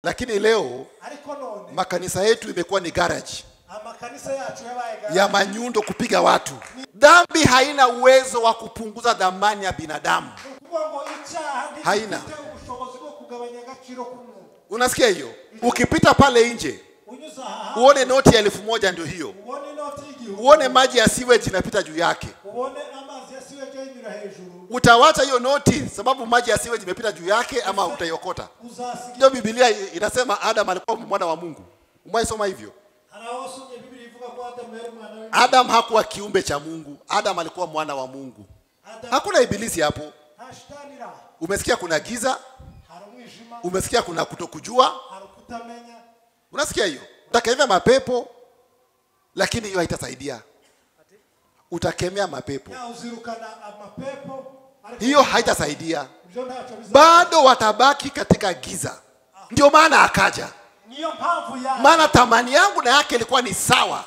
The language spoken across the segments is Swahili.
Lakini leo makanisa yetu imekuwa ni garage ya manyundo kupiga watu. Dhambi haina uwezo wa kupunguza dhamani ya binadamu. Haina. Unasikia hiyo? Ukipita pale nje uone noti ya 1000 ndio hiyo. Uone maji ya sewage inapita juu yake. Utawacha hiyo noti sababu maji ya sewage imepita juu yake ama utaiokota? Ndio Biblia inasema Adam alikuwa mwana wa Mungu. Umeisoma hivyo? Adam hakuwa kiumbe cha Mungu. Adam alikuwa mwana wa Mungu. Hakuna ibilisi hapo. Umesikia kuna giza? Umesikia kuna kutokujua? Unasikia hiyo? Utakemea mapepo lakini hiyo haitasaidia. Utakemea mapepo. Hiyo haitasaidia. Bado watabaki katika giza. Ndio maana akaja. Maana thamani yangu na yake ilikuwa ni sawa.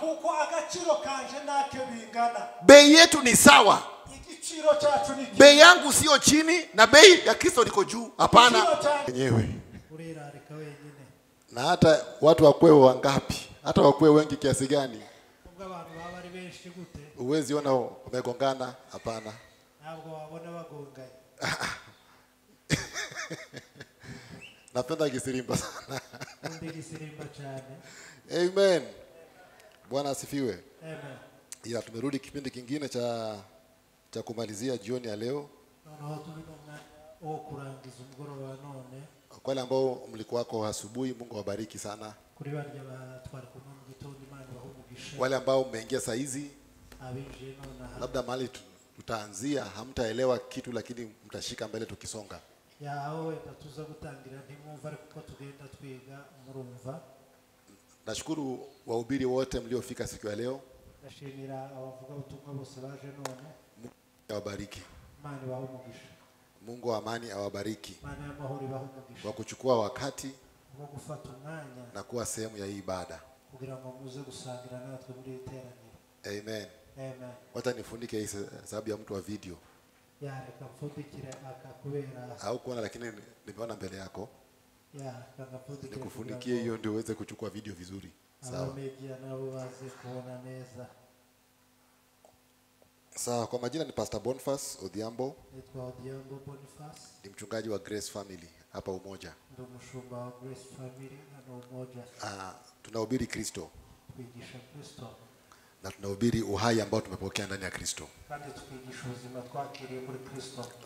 Bei yetu ni sawa. Bei yangu sio chini na bei ya Kristo liko juu. Hapana. Wenyewe. Na hata watu wakwewe wangapi? Hata wakwewe wengi kiasi gani? Uwezi ona umegongana? Hapana. Napenda kisirimba sana. Amen. Bwana asifiwe. Amen. Ila tumerudi kipindi kingine cha kumalizia jioni ya leo. Kwa wale ambao mlikuwa wako asubuhi, Mungu awabariki sana. Wale ambao mmeingia saa hizi, labda mahali tutaanzia hamtaelewa kitu lakini mtashika mbele tukisonga. Nashukuru wahubiri wote mliofika siku ya leo. Mungu awabariki. Mungu wa amani awabariki kwa kuchukua wakati na kuwa sehemu ya hii ibada. Amen. Amen. Wacha nifundike hii sababu ya mtu wa video. Au kuona lakini nimeona mbele yako. Nikufunikie hiyo ndio uweze kuchukua video vizuri. Sawa. Sawa, kwa majina ni Pastor Pst.Odiambo. Ni mchungaji wa Grace Family hapa Umoja. Ndio mshumba wa Grace Family na Umoja. Tunahubiri Kristo. Na tunahubiri uhai ambao tumepokea ndani ya Kristo.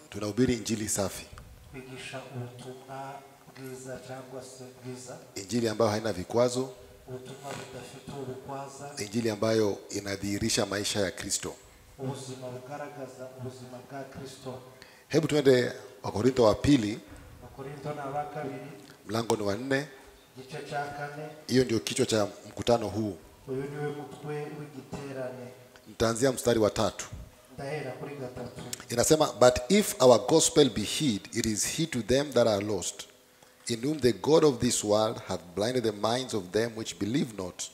Tunahubiri injili safi. Injili ambayo haina vikwazo. Injili ambayo inadhihirisha maisha ya Kristo. Hebu tuende Wakorintho wa pili. Mlango ni wa 4. Hiyo ndio kichwa cha mkutano huu. Nitaanzia mstari wa 3. Inasema, but if our gospel be hid, it is hid to them that are lost, in whom the God of this world hath blinded the minds of them which believe not,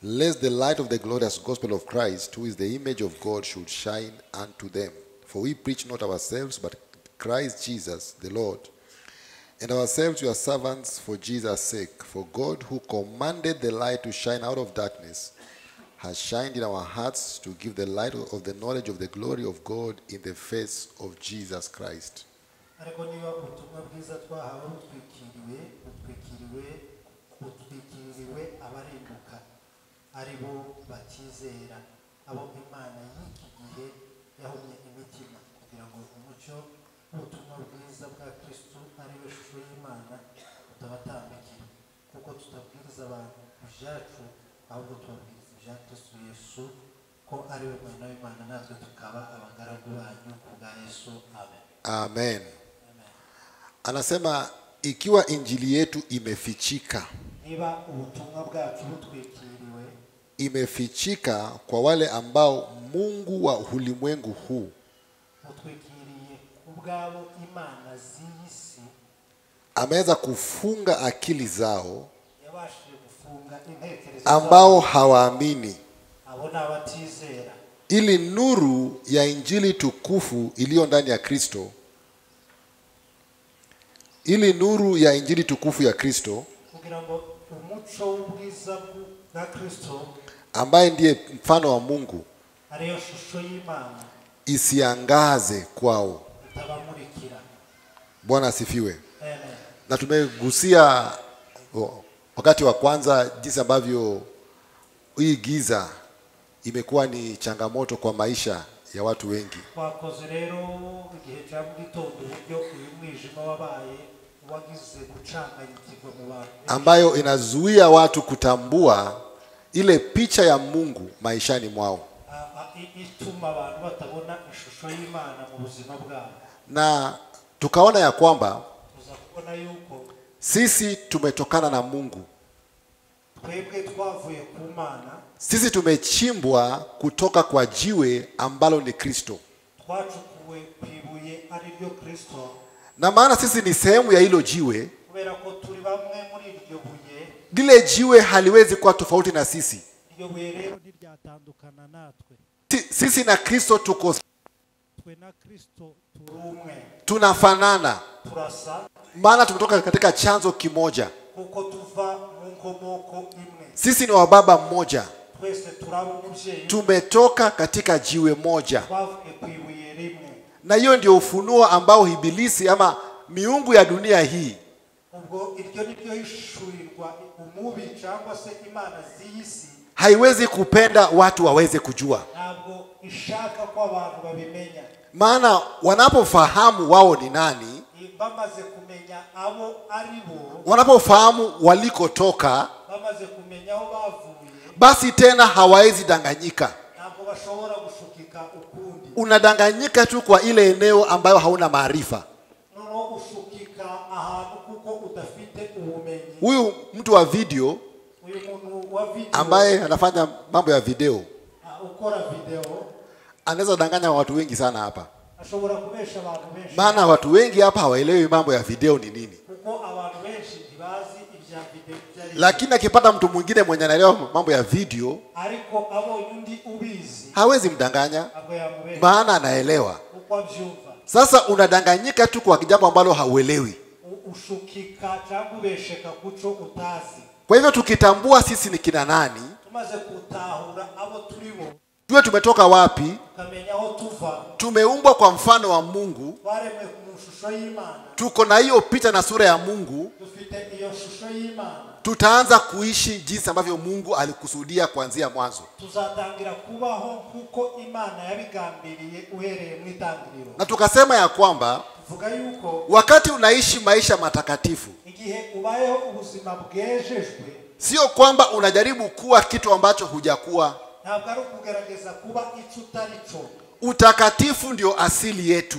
lest the light of the glorious gospel of Christ, who is the image of God, should shine unto them. For we preach not ourselves, but Christ Jesus the Lord, and ourselves your servants for Jesus' sake. For God, who commanded the light to shine out of darkness, has shined in our hearts to give the light of the knowledge of the glory of God in the face of Jesus Christ. Amen. Anasema ikiwa injili yetu imefichika, imefichika kwa wale ambao Mungu wa ulimwengu huu ameweza kufunga akili zao, ambao hawaamini, ili nuru ya injili tukufu iliyo ndani ya Kristo, ili nuru ya injili tukufu ya Kristo kugira ngo umuco w'ubwiza bwa Kristo ambaye ndiye mfano wa Mungu ariyo shusho y'Imana isiangaze kwao. itabamurikira. Bwana asifiwe. Amen. Na tumegusia wakati wa kwanza jinsi ambavyo hii giza imekuwa ni changamoto kwa maisha ya watu wengi. Twakoze rero igihe cya mugitondo uburyo uyu mwijima wabaye wagize gucanganyikirwa mu bantu, ambayo inazuia watu kutambua ile picha ya Mungu maishani mwao. Ituma abantu batabona ishusho y'Imana mu buzima bwabo. Na tukaona ya kwamba tuzakubona yuko sisi tumetokana na Mungu. twebwe twavuye ku Mana. Sisi tumechimbwa kutoka kwa jiwe ambalo ni Kristo. Twachukuwe kwibuye ari ryo Kristo. Na maana sisi ni sehemu ya hilo jiwe. Kubera ko turi bamwe muri iryo buye. Lile jiwe haliwezi kuwa tofauti na sisi. Iryo buye rero ntiryatandukana natwe. Sisi na Kristo tuko twe na Kristo turumwe. Tunafanana. Turasa. Maana tumetoka katika chanzo kimoja. Kuko tuva mu nkomoko imwe. Sisi ni wa baba mmoja. Twese turabo umuvyeyi. Tumetoka katika jiwe moja. Twavuye kwibuye rimwe. Na hiyo ndio ufunuo ambao ibilisi ama miungu ya dunia hii ubwo iryo niryo hishurirwa umubi cyangwa se imana z'isi haiwezi kupenda watu waweze kujua. ntabwo ishaka ko abantu babimenya. Maana wanapofahamu wao ni nani, bamaze kumenya abo aribo, wanapofahamu walikotoka, bamaze kumenya aho bavuye, basi tena hawawezi danganyika. ntabwo bashobora gushukika ukundi. Unadanganyika tu kwa ile eneo ambayo hauna maarifa. Noneho ushukika ahantu kuko udafite ubumenyi. Huyu mtu wa video, uyu muntu wa video ambaye anafanya mambo ya video, ukora video, anaweza danganya watu wengi sana hapa. ashobora kubesha abantu benshi. Maana watu wengi hapa hawaelewi mambo ya video ni nini. Kuko abantu benshi ntibazi ibya video byari. Lakini akipata mtu mwingine mwenye anaelewa mambo ya video, ariko abonye undi ubizi, hawezi mdanganya, maana anaelewa. uko abyumva. Sasa unadanganyika tu kwa jambo ambalo hauelewi. Ushukika cyangwa ubesheka kuco utazi. Kwa hivyo tukitambua sisi ni kina nani, tumaze kutahura abo turibo, tuwe tumetoka wapi, kamenya aho tuva, tumeumbwa kwa mfano wa Mungu, waremwe mu shusho y'Imana, tuko na hiyo picha na sura ya Mungu, dufite iyo shusho y'Imana, tutaanza kuishi jinsi ambavyo Mungu alikusudia kuanzia mwanzo. tuzatangira kubaho kuko Imana yabigambiriye uhereye mu itangiriro. Na tukasema ya kwamba tuvuga yuko wakati unaishi maisha matakatifu, igihe ubayeho ubuzima bwejejwe, sio kwamba unajaribu kuwa kitu ambacho hujakuwa. ntabwo ari ukugerageza kuba icyo utari cyo. Utakatifu ndio asili yetu.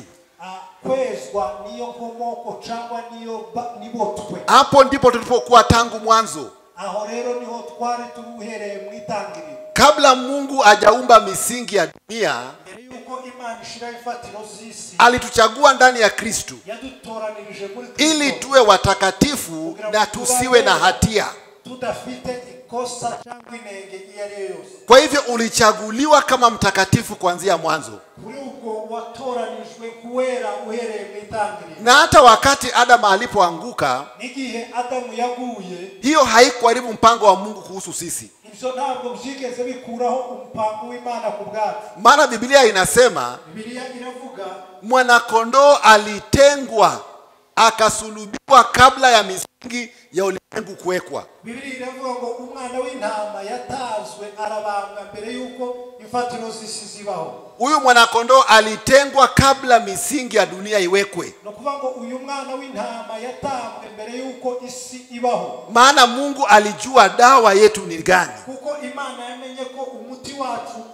Kwezwa niyo nkomoko cyangwa nibo twe. Hapo ndipo tulipokuwa tangu mwanzo. Aho rero niho twari turuhereye mu itangiriro. Kabla Mungu hajaumba misingi ya dunia, yuko Imana ishira ifatiro z'isi, alituchagua ndani ya Kristo yadutoranirije muri Kristo ili tuwe watakatifu na tusiwe na hatia. Tudafite ikosa cyangwa inenge iyari yose. Kwa hivyo ulichaguliwa kama mtakatifu kuanzia mwanzo. Kuri ubwo watoranijwe kuwera uhereye mu itangiriro. Na hata wakati Adamu alipoanguka, igihe Adamu yaguye, hiyo haikuharibu mpango wa Mungu kuhusu sisi. Ibyo ntabwo byigeze bikuraho umpango w'Imana ku bwacu. Maana Biblia inasema, Biblia inavuga, mwana kondoo alitengwa akasulubiwa kabla ya misingi ya ulimwengu kuwekwa. Biblia inavuga ngo umwana w'intama yatazwe arabambwa mbere yuko ifatiro z'isi zibaho. Huyu mwana kondoo alitengwa kabla misingi ya dunia iwekwe. No kuvuga ngo uyu mwana w'intama yatambwe mbere yuko isi ibaho. Maana Mungu alijua dawa yetu ni gani, kuko Imana yamenye ko umuti wacu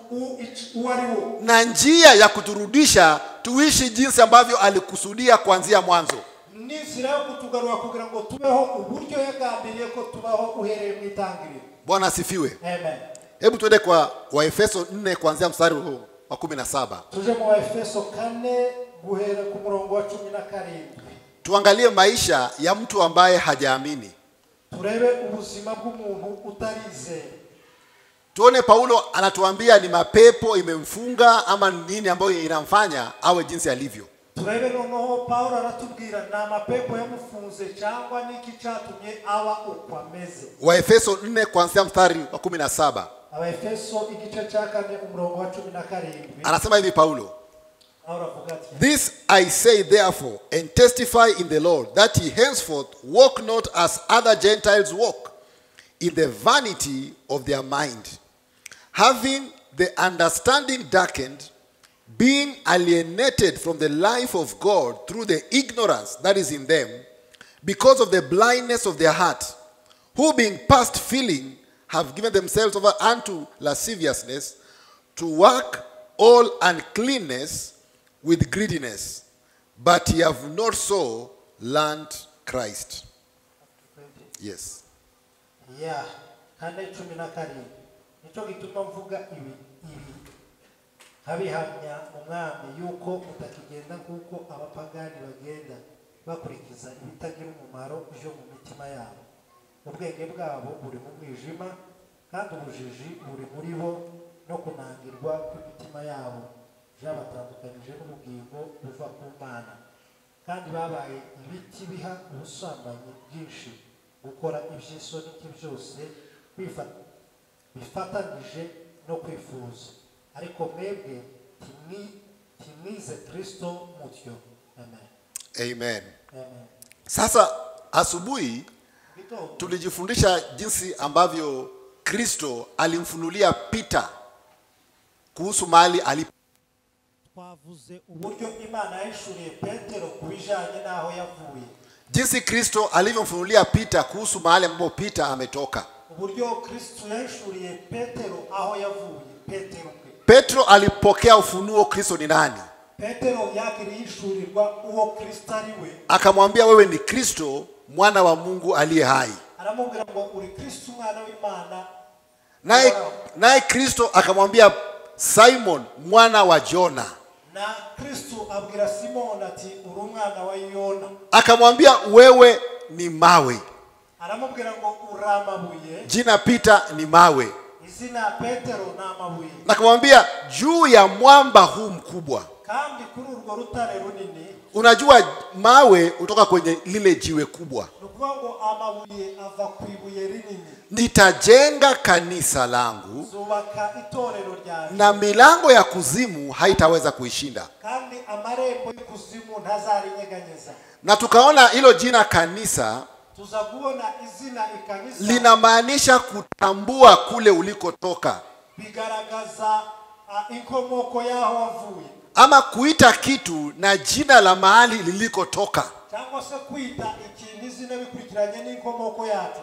uwariwo, na njia ya kuturudisha tuishi jinsi ambavyo alikusudia kuanzia mwanzo. Nizira yo kutugarura kugira ngo tubeho uburyo yagambiriye ko tubaho uhereye mu itangiriro. Bwana asifiwe. Amen. Hebu tuende kwa Waefeso 4 kuanzia mstari wa 17. Tuje mu Waefeso 4 guhera ku murongo wa 17. Tuangalie maisha ya mtu ambaye hajaamini. Turebe ubuzima bw'umuntu utarize. Tuone Paulo anatuambia ni mapepo imemfunga ama nini ambayo inamfanya awe jinsi alivyo. turebe noneho Paulo aratubwira n'amapepo yamufunze cyangwa niki cyatumye aba ukwameze. Waefeso 4 kuanzia mstari wa 17. Abaefeso igice cya 4 umurongo wa 17. Anasema hivi Paulo: This I say therefore and testify in the Lord, that ye henceforth walk not as other Gentiles walk, in the vanity of their mind, having the understanding darkened, being alienated from the life of God through the ignorance that is in them, because of the blindness of their heart, who being past feeling have given themselves over unto lasciviousness, to work all uncleanness with greediness, but ye have not so learned Christ. Yes. Yeah. Hane 17. Nico gituma mvuga ibi. Habihamya umwami yuko mutakigenda kuko abapagani bagenda bakurikiza ibitagira umumaro byo mu mitima yabo. Ubwenge bwabo buri mu mwijima kandi ubujiji buri muri bo no kunangirwa kw'imitima yabo byabatandukanije n'ubugingo buva ku Mana. Kandi babaye ibiti biha ubusambanyi bwinshi, gukora iby'isoni byose bifatanije no kwifuza. Ariko mwebwe timwize Kristo mutyo. Amen. Amen. Amen. Sasa asubuhi tulijifundisha jinsi ambavyo Kristo alimfunulia Peter kuhusu mahali alipo. Twavuze uburyo Imana yashuriye Petero kubijanye naho yavuye. Jinsi Kristo alivyomfunulia Peter kuhusu mahali ambapo Peter ametoka. Uburyo Kristo yashuriye Petero aho yavuye. Petro alipokea ufunuo Kristo ni nani. Petero yakirishurirwa uwo Kristo ariwe. Akamwambia wewe ni Kristo mwana wa Mungu aliye hai. Aramubwira ngo uri Kristo mwana w'Imana. Naye Kristo akamwambia Simon mwana wa Jona. Na Kristo abwira Simon ati uri umwana wa Yona. Akamwambia wewe ni mawe. Aramubwira ngo uramabuye. Jina Peter ni mawe. Izina Petero na mabuye. Akamwambia juu ya mwamba huu mkubwa. Kandi kuri urwo rutare runini. Unajua mawe kutoka kwenye lile jiwe kubwa. Nukuvuga amabuye ava ku ibuye rinini. Nitajenga kanisa langu. Zubaka itorero ryanjye. Na milango ya kuzimu haitaweza kuishinda. Kandi amarembo y'ikuzimu ntazarinyeganyeza. Na tukaona hilo jina kanisa tuzakuona izina ikanisa linamaanisha kutambua kule ulikotoka. Bigaragaza inkomoko yaho wavuye. Ama kuita kitu na jina la mahali lilikotoka. Cyangwa se kuita ikintu izina bikurikiranye n'inkomoko yacu.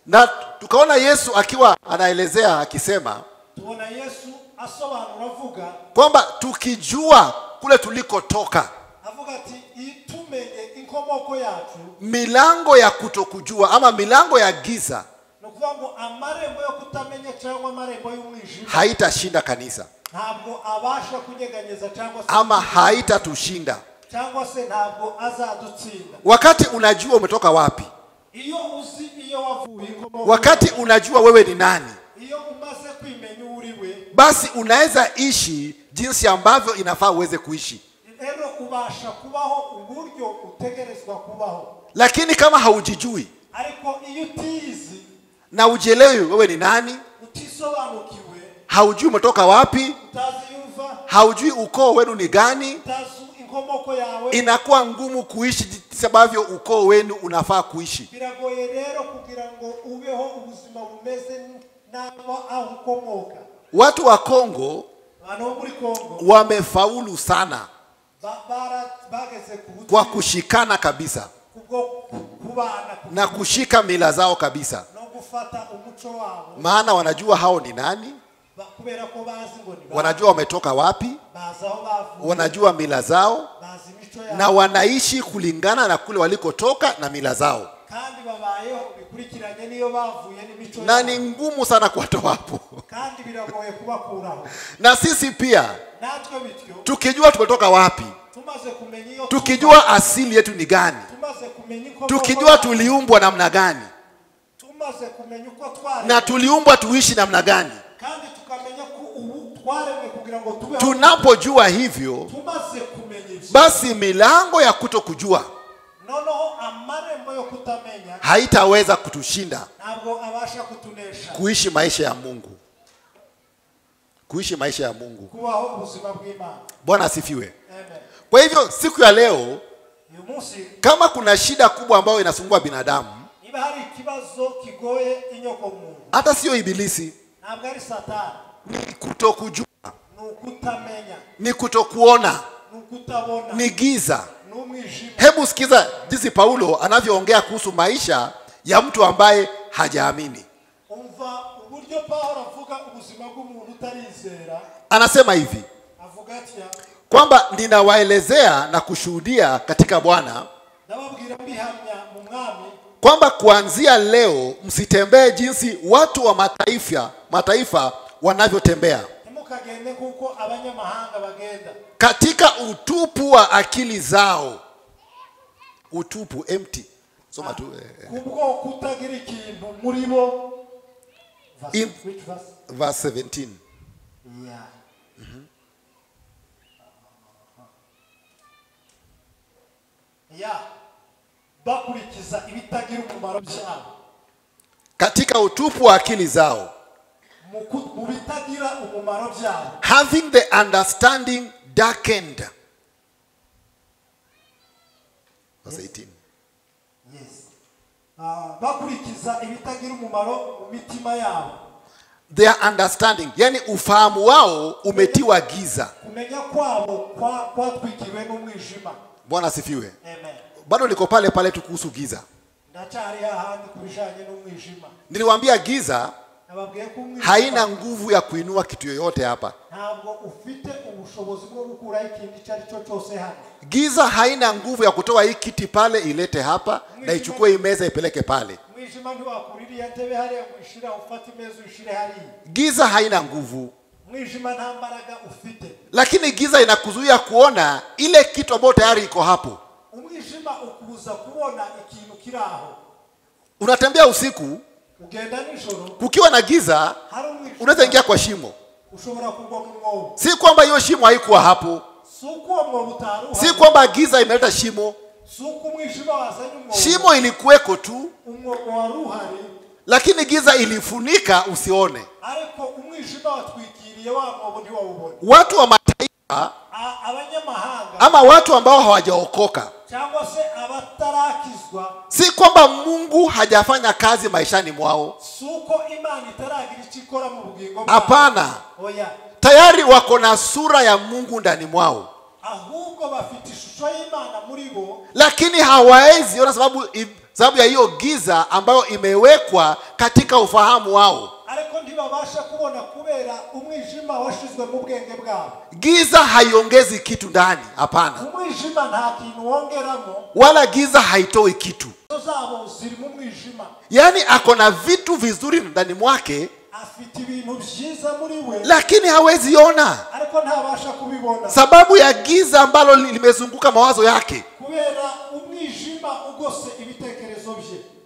Na tukaona Yesu akiwa anaelezea akisema, tuona Yesu asobanura avuga kwamba tukijua kule tulikotoka, avuga ati itumenye inkomoko yacu, milango ya kutokujua ama milango ya giza nokuvuga ngo amarembo yo kutamenya cyangwa amarembo y'umwijima haitashinda kanisa. Ntabwo abasha kunyeganyeza cyangwa se ama haitatushinda. Cyangwa se ntabwo azadutsinda. Wakati unajua umetoka wapi, iyo uzi iyo wavuye inkomoko, wakati unajua wewe ni nani, iyo umaze kwimenya uriwe, basi unaweza ishi jinsi ambavyo inafaa uweze kuishi. Rero ubasha kubaho uburyo utegerezwa kubaho. Lakini kama haujijui, ariko iyo utizi na ujielewi wewe ni nani, utisobanukiwe, haujui umetoka wapi, utaziyumva, haujui ukoo wenu ni gani, inkomoko yawe, inakuwa ngumu kuishi jinsi ambavyo ukoo wenu unafaa kuishi. Biragoye rero kugira ngo ubeho ubuzima bumeze nabo aho ukomoka. Watu wa Kongo wamefaulu sana kwa kushikana kabisa na kushika mila zao kabisa, maana wanajua hao ni nani, wanajua wametoka wapi, wanajua mila zao, na wanaishi kulingana na kule walikotoka na mila zao. Na ni ngumu sana kuwatoa hapo. Na sisi pia tukijua tumetoka wapi, tukijua asili yetu ni gani, tukijua tuliumbwa namna gani, na tuliumbwa tuishi namna gani, kandi tukamenya ko ubu twaremwe kugira ngo tubeho. Tunapojua hivyo, basi milango ya kutokujua haitaweza kutushinda kuishi maisha ya Mungu. Kuishi maisha ya Mungu. Bwana asifiwe. Kwa hivyo siku ya leo, kama kuna shida kubwa ambayo inasumbua binadamu, hata sio ibilisi, ni kutokujua, ni kutokuona, ni giza. Hebu sikiza jinsi Paulo anavyoongea kuhusu maisha ya mtu ambaye hajaamini. Anasema hivi kwamba ninawaelezea na kushuhudia katika Bwana kwamba kuanzia leo msitembee jinsi watu wa mataifa wanavyotembea, katika utupu wa akili zao. Utupu, empty. Soma tu. In verse 17. Yeah. Bakurikiza ibitagira umumaro byabo, katika utupu wa akili zao, mu bitagira umumaro byabo, having the understanding darkened. Verse 18. Yes. Bakurikiza ibitagira umumaro mu mitima yabo. Their understanding, yani ufahamu wao umetiwa giza. Kumenya kwabo kwatwikiriwe n'umwijima. Bwana asifiwe. Amen. Bado niko pale pale tu kuhusu giza. Niliwaambia giza haina nguvu ya kuinua kitu yoyote hapa. Giza haina nguvu ya kutoa hii kiti pale ilete hapa na ichukue hii meza ipeleke pale. Giza haina nguvu. Lakini giza inakuzuia kuona ile kitu ambayo tayari iko hapo. Unatembea usiku, kukiwa na giza, unaweza ingia kwa shimo. Si kwamba hiyo shimo haikuwa hapo. Si kwamba giza imeleta shimo. Shimo ilikuweko tu, lakini giza ilifunika usione. Watu wa mataifa ama watu ambao hawajaokoka, si kwamba Mungu hajafanya kazi maishani mwao. Hapana. Tayari wako na sura ya Mungu ndani mwao, lakini hawaezi ona sababu ya hiyo giza ambayo imewekwa katika ufahamu wao. Giza haiongezi kitu ndani, hapana. Wala giza haitoi kitu. Yani ako na vitu vizuri ndani mwake, lakini hawezi ona sababu ya giza ambalo limezunguka mawazo yake.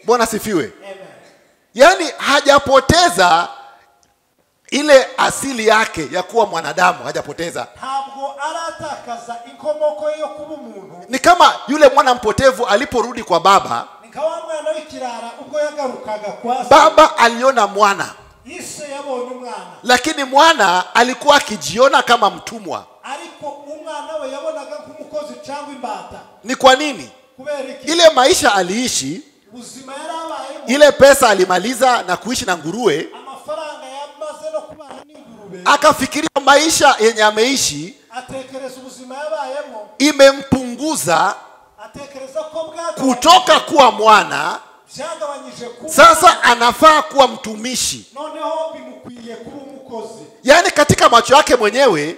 Bwana sifiwe. Yani hajapoteza ile asili yake ya kuwa mwanadamu, hajapoteza. Ni kama yule mwana mpotevu aliporudi kwa baba. Baba aliona mwana, lakini mwana alikuwa akijiona kama mtumwa. Ni kwa nini? Ile maisha aliishi, ile pesa alimaliza na kuishi na nguruwe, akafikiria maisha yenye ameishi imempunguza kutoka kuwa mwana. Sasa anafaa kuwa mtumishi. Yani katika macho yake mwenyewe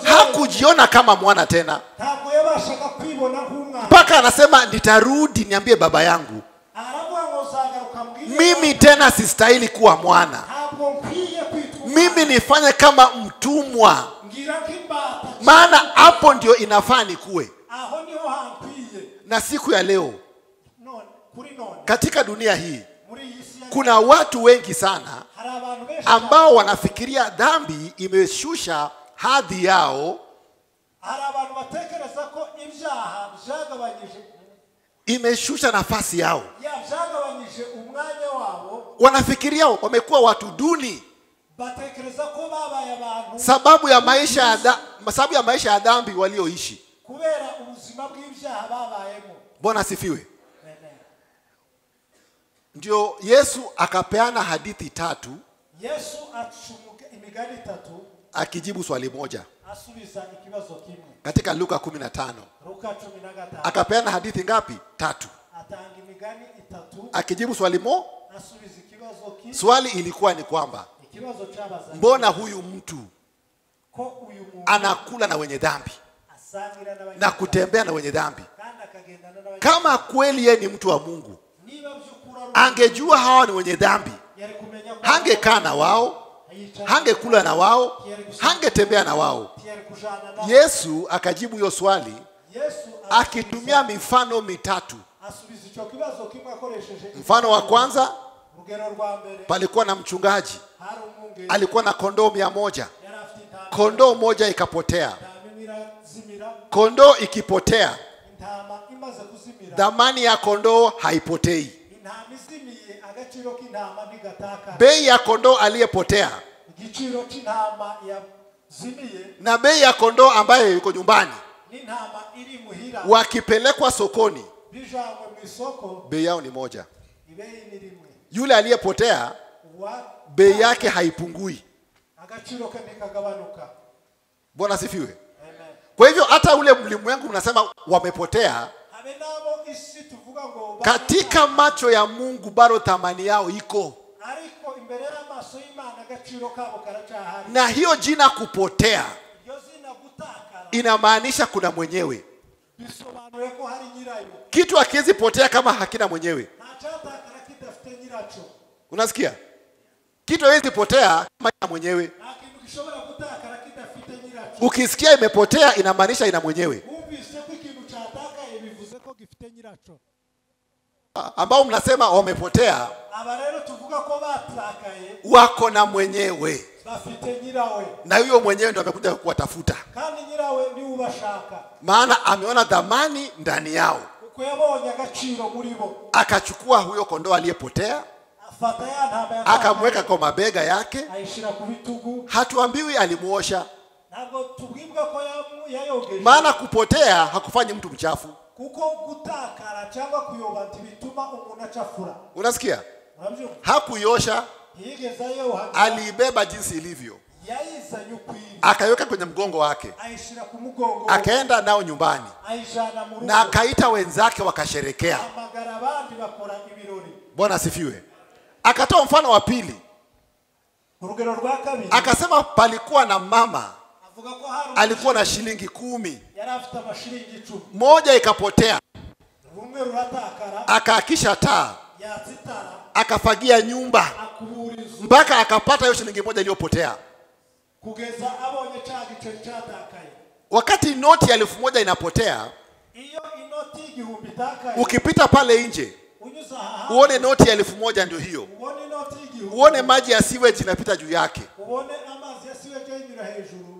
hakujiona kama mwana tena, mpaka anasema nitarudi niambie baba yangu mimi tena sistahili kuwa mwana, mimi nifanye kama mtumwa, maana hapo ndio inafaa nikuwe. Na siku ya leo katika dunia hii kuna watu wengi sana ambao wanafikiria dhambi imeshusha hadhi yao hari abantu batekereza ko ibyaha byagabanyije imeshusha nafasi yao. byagabanyije umwanya wabo. Wanafikiria wamekuwa watu duni. Batekereza ko babaye abantu Sababu ya maisha ya dhambi walioishi. Kubera ubuzima bw'ibyaha babayemo. Bwana asifiwe. Ndio Yesu akapeana hadithi 3. Yesu atumuka imigani 3 akijibu swali moja. Asubiza ikibazo kimwe. Katika Luka 15. Luka 15. Akapeana hadithi ngapi? 3. Atanga imigani 3. Akijibu swali asubiza ikibazo kimwe. Swali ilikuwa ni kwamba ikibazo chabaza. Mbona huyu mtu anakula na wenye dhambi na kutembea na wenye dhambi? Kama kweli yeye ni mtu wa Mungu, angejua hawa ni wenye dhambi, hangekaa na wao, hangekula na wao, hangetembea na wao. Yesu akajibu hiyo swali akitumia mifano 3. Mfano wa kwanza, palikuwa na mchungaji, alikuwa na kondoo 100. Kondoo moja ikapotea. Kondoo ikipotea, dhamani ya kondoo haipotei. Bei ya kondoo aliyepotea na bei ya kondoo ambaye yuko nyumbani wakipelekwa sokoni, bei yao ni moja. Yule aliyepotea bei yake haipungui. Bwana asifiwe. Kwa hivyo hata ule mlimwengu mnasema wamepotea, katika macho ya Mungu bado thamani yao iko. Na hiyo jina kupotea inamaanisha kuna mwenyewe. Kitu hakiwezi potea kama hakina mwenyewe. Unasikia? Kitu hakiwezi potea kama hakina mwenyewe. Ukisikia imepotea inamaanisha ina mwenyewe. Ambao mnasema wamepotea, wako na mwenyewe. Na huyo mwenyewe ndio amekuja kuwatafuta. Maana ameona dhamani ndani yao. Akachukua huyo kondoo aliyepotea, akamweka kwa mabega yake. Hatuambiwi alimuosha. Maana kupotea hakufanyi mtu mchafu. Unasikia? Hakuiosha, aliibeba jinsi ilivyo, akaiweka kwenye mgongo wake, akaenda nao nyumbani, na akaita wenzake wakasherekea. Bwana asifiwe. Akatoa mfano wa pili, akasema palikuwa na mama alikuwa na shilingi 10. Moja ikapotea, akaakisha taa, akafagia nyumba mpaka akapata hiyo shilingi moja iliyopotea. Wakati noti ya 1000 inapotea, ukipita pale nje uone noti ya 1000 ndio hiyo, uone maji ya sewage inapita juu yake,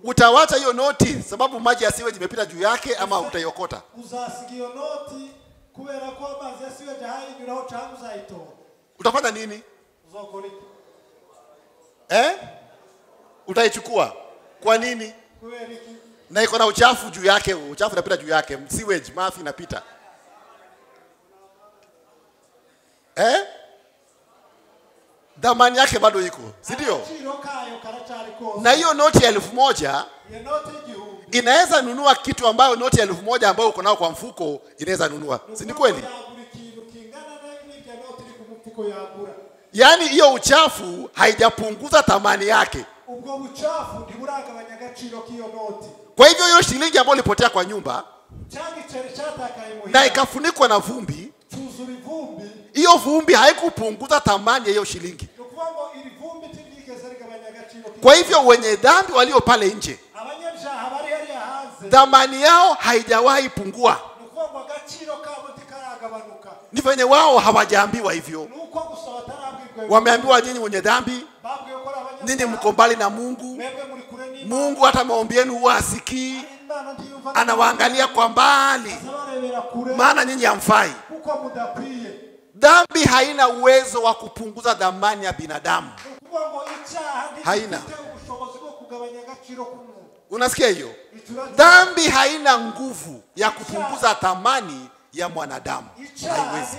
utawacha hiyo noti sababu maji ya sewage imepita juu yake ama utaiokota? Utafanya nini? Utaichukua. Kwa nini? Na iko na uchafu juu yake, uchafu unapita juu yake, sewage mafi inapita. Dhamani yake bado iko, si ndio? Na hiyo noti ya 1000 inaweza nunua kitu ambayo noti ya 1000 ambayo uko nao kwa mfuko inaweza nunua. Si ni kweli? Yaani hiyo uchafu haijapunguza thamani yake. Kwa hivyo hiyo shilingi ambayo ilipotea kwa nyumba na ikafunikwa na vumbi, hiyo vumbi haikupunguza thamani ya hiyo shilingi. Kwa hivyo wenye dhambi walio pale nje, thamani yao haijawahi pungua. Ni venye wao hawajaambiwa hivyo. Wameambiwa nyinyi wenye dhambi, nyinyi mko mbali na Mungu. Mungu hata maombi yenu huwa hasikii. anawaangalia kwa mbali, maana nyinyi hamfai. Dhambi haina uwezo wa kupunguza dhamani ya binadamu. Haina. Unasikia hiyo? Dhambi haina nguvu ya kupunguza thamani ya mwanadamu. Haiwezi.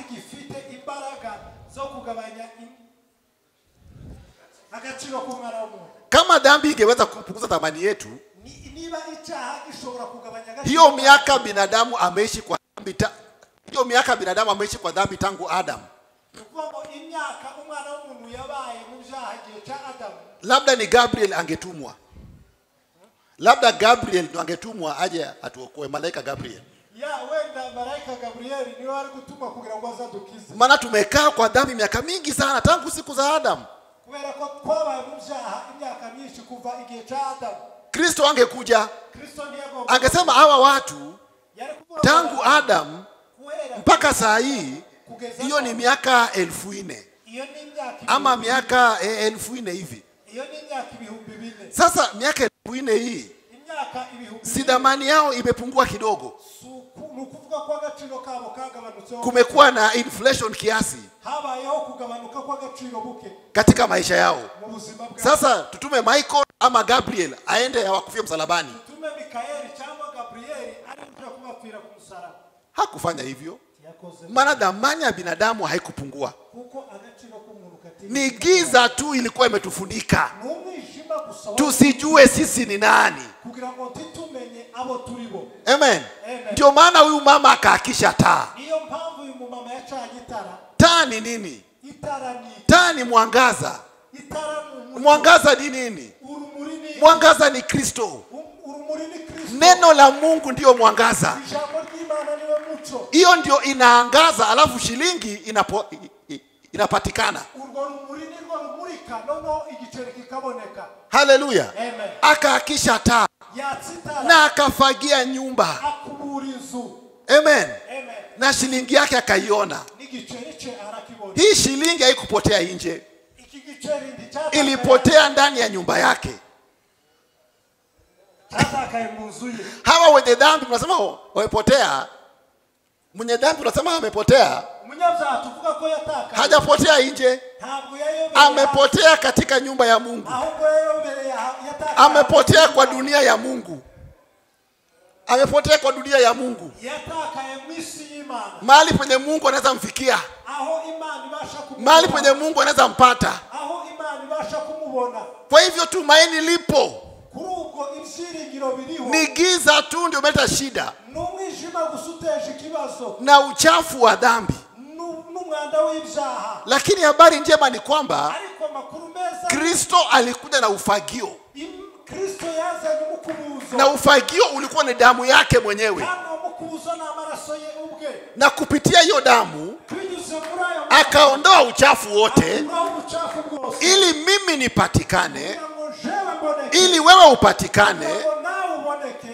Kama dhambi ingeweza kupunguza thamani yetu, hiyo miaka binadamu ameishi kwa dhambi, hiyo miaka binadamu ameishi kwa dhambi tangu Adam. Labda ni Gabriel angetumwa. Labda Gabriel ndo angetumwa aje atuokoe, malaika Gabriel. Wenda malaika Gabriel ni wali kutumwa kugira ngo azadukize. Maana tumekaa kwa dhambi miaka mingi sana tangu siku za Adam. Kubera ko kwabaye mu byaha imyaka myinshi kuva igihe cha Adam. Kristo angekuja, angesema hawa watu tangu Adam mpaka saa hii, hiyo ni miaka 1400 ama miaka 1400 hivi. Sasa miaka 1400 hii si dhamani yao imepungua kidogo. Kumekuwa na inflation kiasi katika maisha yao. Sasa tutume Michael ama Gabriel aende awakufie msalabani. Hakufanya hivyo. Maana dhamani ya binadamu haikupungua. Ni giza tu ilikuwa imetufunika, tusijue sisi ni nani. Amen. Ndio maana huyu mama akaakisha taa. Taa ni nini? Taa ni mwangaza. Mwangaza ni nini? Mwangaza ni Kristo. Neno la Mungu ndio mwangaza. Hiyo ndio inaangaza, alafu shilingi inapatikana. Haleluya. Akaakisha taa na akafagia nyumba. Amen. Na shilingi yake akaiona. Hii shilingi haikupotea nje, ilipotea ndani ya nyumba yake. Hawa wenye dhambi tunasema wamepotea. Mwenye dhambi tunasema amepotea. Hajapotea nje, amepotea katika nyumba ya Mungu. Amepotea kwa dunia ya Mungu. Amepotea kwa dunia ya Mungu. Mahali penye Mungu anaweza mfikia, mahali penye Mungu anaweza mpata. Kwa hivyo tumaini lipo. Ni giza tu ndio umeleta shida na uchafu wa dhambi. Lakini habari njema ni kwamba Kristo alikuja na ufagio. Na ufagio ulikuwa ni damu yake mwenyewe. Na kupitia hiyo damu akaondoa uchafu wote, ili mimi nipatikane, ili wewe upatikane,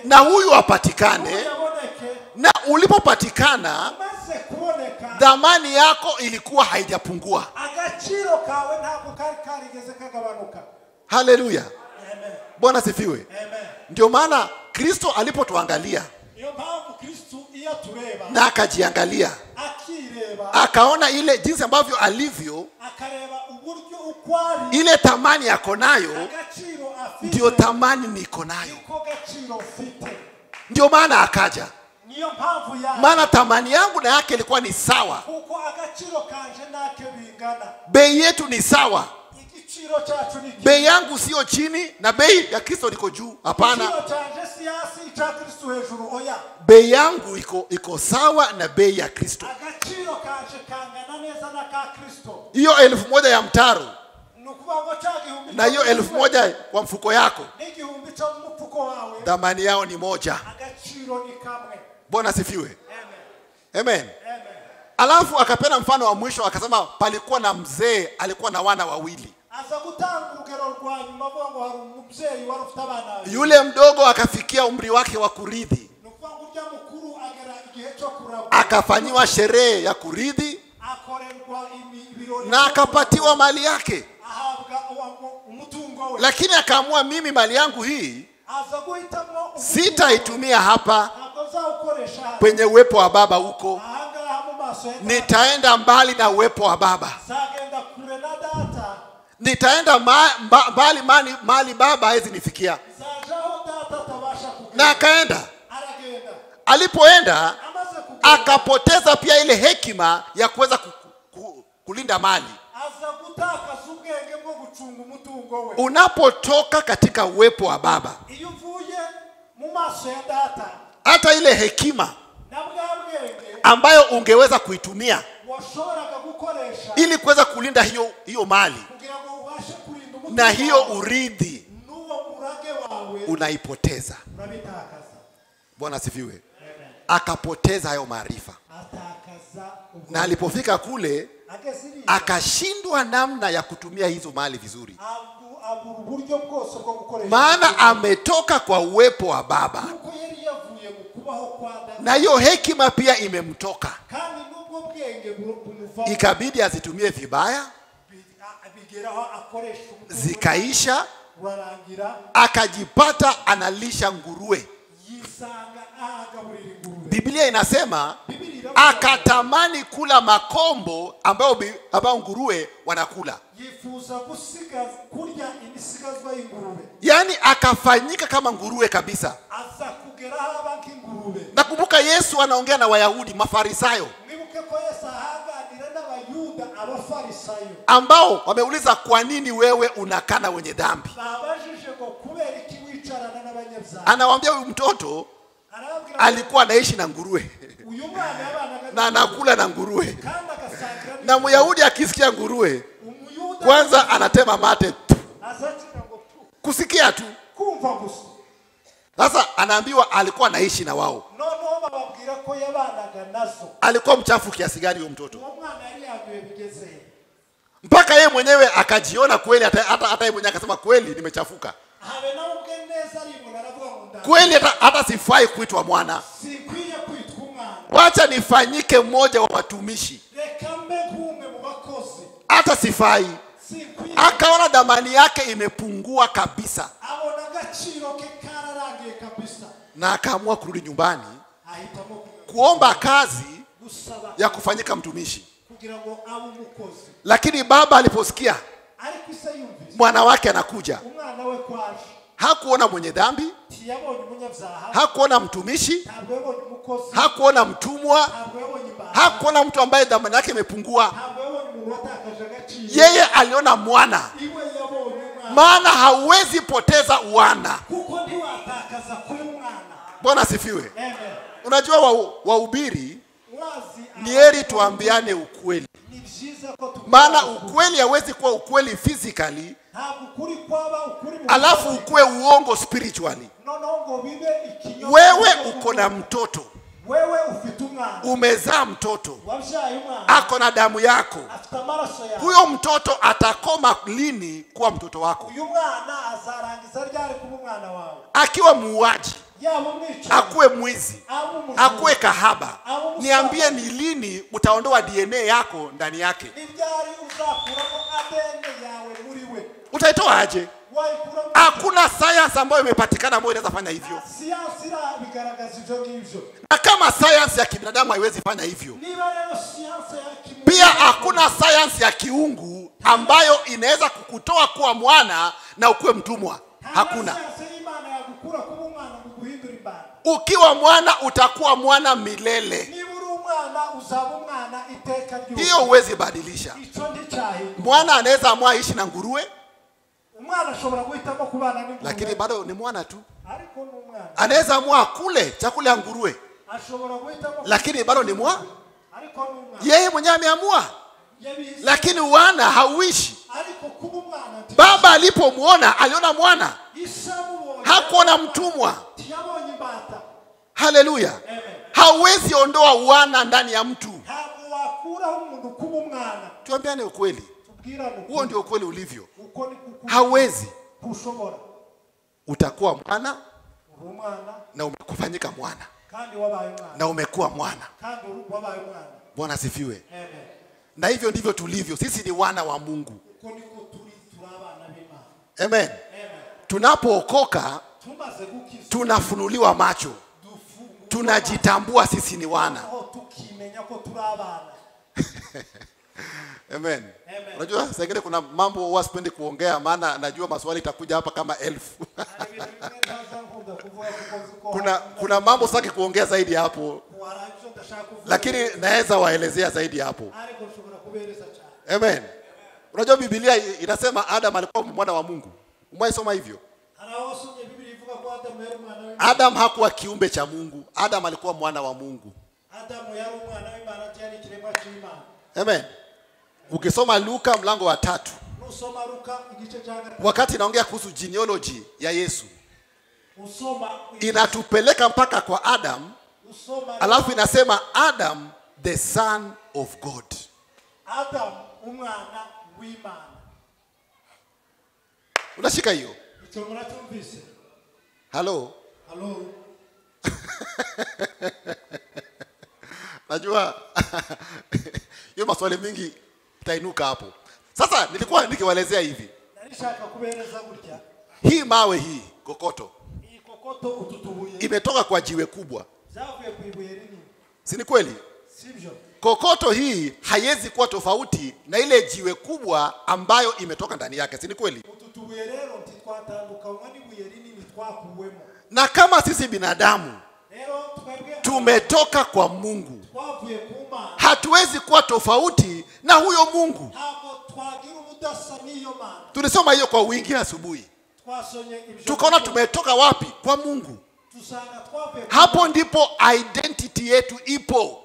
na huyu apatikane. Na ulipopatikana, dhamani yako ilikuwa haijapungua. Haleluya. Bwana sifiwe. Ndio maana Kristo alipotuangalia na akajiangalia, akaona ile jinsi ambavyo alivyo, ile thamani yako nayo ndio thamani niko nayo. Ndio maana akaja. Maana thamani yangu na yake ilikuwa ni sawa. Bei yetu ni sawa. Bei yangu sio chini na bei ya Kristo iko juu. Hapana. Bei yangu iko sawa na bei ya Kristo. Hiyo 1000 ya mtaro na hiyo 1000 kwa mfuko yako, dhamani yao ni moja. Bwana sifiwe. Amen. Alafu akapenda mfano wa mwisho, akasema palikuwa na mzee alikuwa na wana wawili. Yule mdogo akafikia umri wake wa kurithi, akafanyiwa sherehe ya kurithi na akapatiwa mali yake. Lakini akaamua, mimi mali yangu hii Sitaitumia hapa kwenye uwepo wa Baba huko. Nitaenda mbali na uwepo wa Baba. Nitaenda mbali Baba hawezi nifikia. Na akaenda. Alipoenda akapoteza pia ile hekima ya kuweza kulinda mali. Unapotoka katika uwepo wa Baba, hata ile hekima ambayo ungeweza kuitumia ili kuweza kulinda hiyo mali na hiyo urithi unaipoteza. Bwana asifiwe. Akapoteza hayo maarifa. Na alipofika kule akashindwa namna ya kutumia hizo mali vizuri. Maana ametoka kwa uwepo wa Baba. Na hiyo hekima pia imemtoka. Ikabidi azitumie vibaya. Zikaisha. Akajipata analisha nguruwe. Biblia inasema akatamani kula makombo ambao nguruwe wanakula. Yani akafanyika kama nguruwe kabisa. Nakumbuka Yesu anaongea na Wayahudi, Mafarisayo, ambao wameuliza, kwa nini wewe unakana wenye dhambi? Anawaambia huyu mtoto alikuwa anaishi na nguruwe na anakula na nguruwe. Na Myahudi akisikia nguruwe kwanza anatema mate kusikia tu. Sasa anaambiwa alikuwa anaishi na wao. Alikuwa mchafu kiasi gani huyo mtoto? Mpaka yeye mwenyewe akajiona kweli, hata yeye mwenyewe akasema kweli nimechafuka. Kweli hata sifai kuitwa mwana. Wacha nifanyike mmoja wa watumishi. Hata sifai. Akaona dhamani yake imepungua kabisa. Na akaamua kurudi nyumbani kuomba kazi ya kufanyika mtumishi. Lakini baba aliposikia mwana wake anakuja, hakuona mwenye dhambi, hakuona mtumishi, hakuona mtumwa, hakuona mtu ambaye dhamani yake imepungua. Yeye aliona mwana. Maana hauwezi poteza uwana. Bwana asifiwe. Unajua wahubiri ni heri tuambiane ukweli. Maana ukweli hauwezi kuwa ukweli physically alafu ukue uongo spiritually. Wewe uko na mtoto, umezaa mtoto, ako na damu yako. Huyo mtoto atakoma lini kuwa mtoto wako? Akiwa muuaji, akuwe mwizi, akuwe kahaba, niambie ni lini utaondoa DNA yako ndani yake? Utaitoa aje? Hakuna science ambayo imepatikana ambayo inaweza fanya hivyo. Na kama science ya kibinadamu haiwezi fanya hivyo, pia hakuna science ya kiungu ambayo inaweza kukutoa kuwa mwana na ukuwe mtumwa. Hakuna. Ukiwa mwana utakuwa mwana milele. Hiyo huwezi badilisha. Mwana anaweza amua ishi na nguruwe, lakini bado ni mwana tu. Anaweza amua kule chakula ya nguruwe, lakini bado ni mwana. Yeye mwenyewe ameamua, lakini wana hauishi. Baba alipomuona aliona mwana, hakuona mtumwa. Haleluya. Hauwezi ondoa wana ndani ya mtu. Tuambiane ukweli. Huo ndio ukweli ulivyo. Hauwezi. Utakuwa mwana na umekufanyika mwana na umekuwa mwana. Bwana asifiwe. Na hivyo ndivyo tulivyo. Sisi ni wana wa Mungu. Amen. Tunapookoka tunafunuliwa macho, tunajitambua sisi ni wana. Amen. Unajua sasa ingine kuna mambo huwa sipendi kuongea maana najua maswali itakuja hapa kama 1000. kuna mambo sitaki kuongea zaidi hapo. Lakini naweza waelezea zaidi hapo. Amen. Unajua Biblia inasema Adam alikuwa mwana wa Mungu. Umeisoma hivyo? Adam hakuwa kiumbe cha Mungu. Adam alikuwa mwana wa Mungu. Amen. Ukisoma Luka mlango wa 3. Wakati inaongea kuhusu genealogy ya Yesu. Inatupeleka mpaka kwa Adam. Alafu inasema Adam the son of God. Adam umwana w'Imana. Unashika hiyo? Hello? Hello. Najua hiyo maswali mingi itainuka hapo. Sasa nilikuwa nikiwaelezea hivi. Nalishaka kubereza gutya. Hii mawe hii kokoto. Hii kokoto ututubuye. Imetoka kwa jiwe kubwa. Zavuye kuibuye rinini. Si ni kweli? Sivyo. Kokoto hii haiwezi kuwa tofauti na ile jiwe kubwa ambayo imetoka ndani yake. Si ni kweli? Ututubuye rero ntitwatandukanywa n'ibuye rinini twakuwemo. Na kama sisi binadamu tumetoka kwa Mungu, hatuwezi kuwa tofauti na huyo Mungu. Tulisoma hiyo kwa wingi asubuhi. Tukaona tumetoka wapi? Kwa Mungu. Hapo ndipo identity yetu ipo.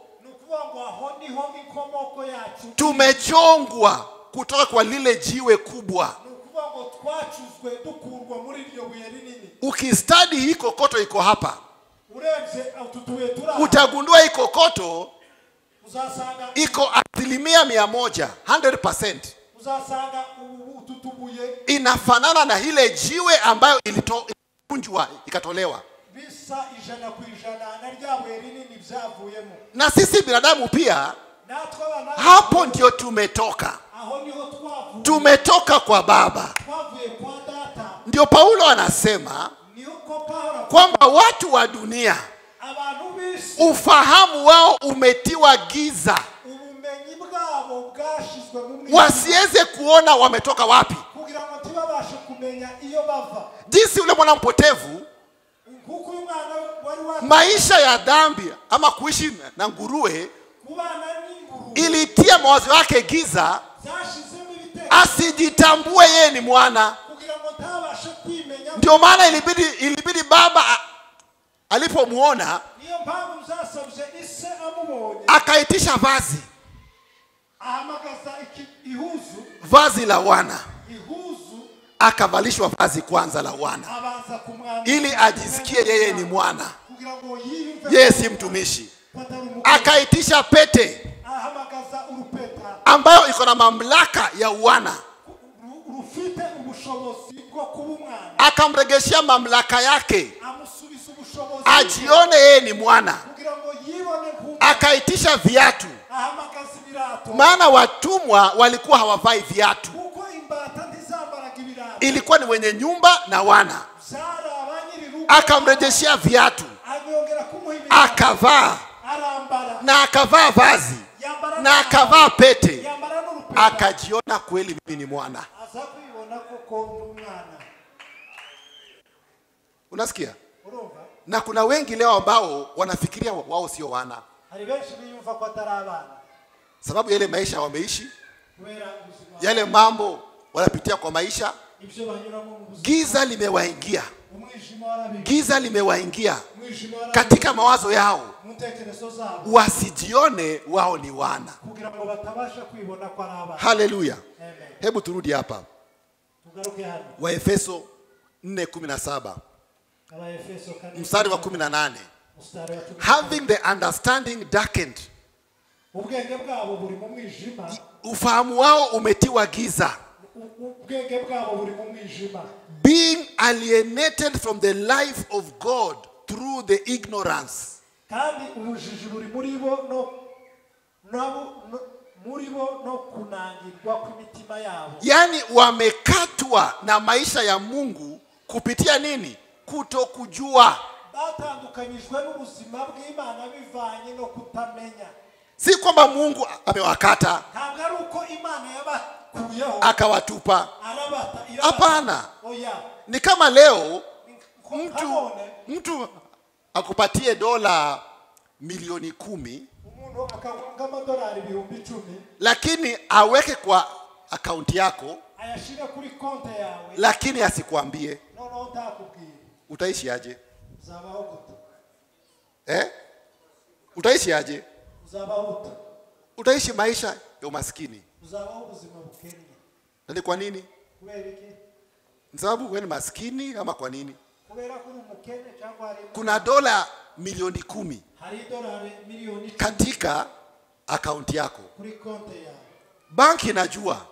Tumechongwa kutoka kwa lile jiwe kubwa. Ukistudy hii kokoto iko hapa, utagundua hii kokoto iko 100%, 100%. Inafanana na ile jiwe ambayo ilitunjwa ikatolewa. Na sisi binadamu pia hapo ndio tumetoka. Tumetoka kwa Baba. Ndio Paulo anasema kwamba watu wa dunia ufahamu wao umetiwa giza, wasiweze kuona wametoka wapi. Jinsi ule mwana mpotevu, maisha ya dhambi ama kuishi na nguruwe ilitia mawazo yake giza, asijitambue yeye ni mwana. Ndio maana ilibidi baba alipomuona akaitisha vazi la wana, akavalishwa vazi kwanza la wana ili ajisikie yeye ni mwana, yeye si mtumishi. Akaitisha pete ambayo iko na mamlaka ya wana, akamregeshia mamlaka yake ajione yeye ni mwana. Akaitisha viatu, maana watumwa walikuwa hawavai viatu, ilikuwa ni wenye nyumba na wana. Akamrejeshia viatu, akavaa, na akavaa vazi, na akavaa pete, akajiona kweli mimi ni mwana. Unasikia? Na kuna wengi leo ambao wanafikiria wao sio wana, sababu yale maisha wameishi, yale mambo wanapitia kwa maisha, giza limewaingia. Giza limewaingia katika mawazo yao, wasijione wao ni wana. Haleluya. Hebu turudi hapa. Waefeso 4:17. Mstari wa 18. Having the understanding darkened. Ufahamu wao umetiwa giza. Being alienated from the life of God through the ignorance. Yani wamekatwa na maisha ya Mungu kupitia nini? kutokujua. batandukanyijwe n'ubuzima bw'Imana bivanye no kutamenya. Si kwamba Mungu amewakata ntabwo ari uko Imana yabakuyeho akawatupa. arabata. Hapana. Oya, Ni kama leo mtu akupatie dola milioni 10, umuntu akagonga amadolari 10,000, lakini aweke kwa akaunti yako, ayashira kuri konti yawe, lakini asikwambie. no ndakubwira. Utaishi aje? Uzabaho gute? Utaishi aje? Uzabaho gute? Utaishi maisha ya umaskini. Uzabaho ubuzima bukennye. Ni kwa nini? Kubera iki? Ni sababu wewe ni maskini ama kwa nini? Kubera ko umukene cyangwa ari Kuna dola milioni 10 hari dolari milioni katika akaunti yako. kuri konti yawe. Banki inajua.